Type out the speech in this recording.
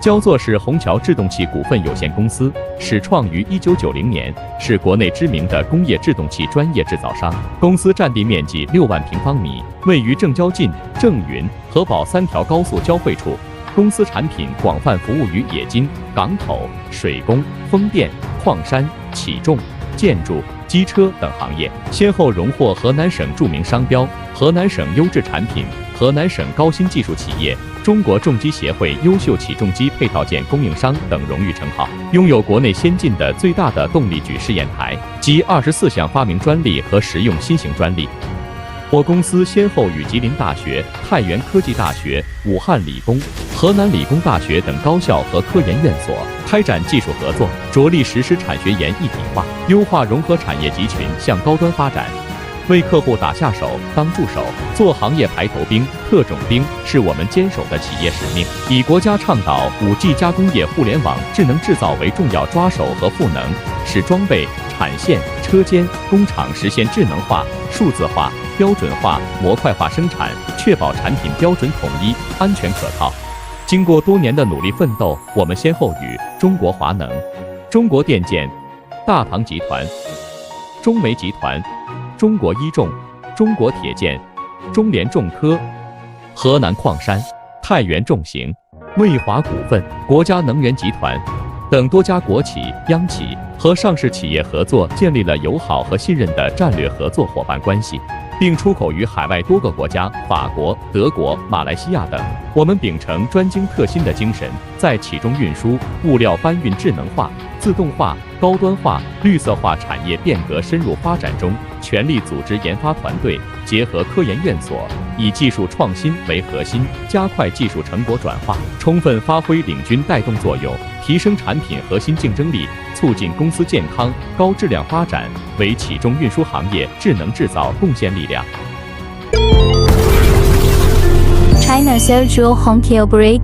焦作是虹桥制动器股份有限公司，始创于1990年，是国内知名的工业制动器专业制造商。公司占地面积6万平方米，位于郑郊晋、郑云、合宝3条高速交汇处。公司产品广泛服务于冶金、港口、水工、风电、矿山、起重、建筑、机车等行业，先后荣获河南省著名商标、河南省优质产品、河南省高新技术企业、中国重机协会优秀起重机配套件供应商等荣誉称号，拥有国内先进的最大的动力矩试验台及24项发明专利和实用新型专利。我公司先后与吉林大学、太原科技大学、武汉理工、河南理工大学等高校和科研院所开展技术合作，着力实施产学研一体化，优化融合产业集群向高端发展。为客户打下手、当助手、做行业排头兵、特种兵，是我们坚守的企业使命。以国家倡导5G 加工业互联网智能制造为重要抓手和赋能，使装备、产线、车间、工厂实现智能化、数字化、标准化、模块化生产，确保产品标准统一、安全可靠。经过多年的努力奋斗，我们先后与中国华能、中国电建、大唐集团、中煤集团、中国一重、中国铁建、中联重科、河南矿山、太原重型、卫华股份、国家能源集团等多家国企、央企和上市企业合作，建立了友好和信任的战略合作伙伴关系，并出口于海外多个国家，法国、德国、马来西亚等。我们秉承专精特新的精神，在起重运输、物料搬运智能化、自动化、高端化、绿色化产业变革深入发展中，全力组织研发团队，结合科研院所，以技术创新为核心，加快技术成果转化，充分发挥领军带动作用，提升产品核心竞争力，促进公司健康高质量发展，为起重运输行业智能制造贡献力量。China Sergio Hongqiao Break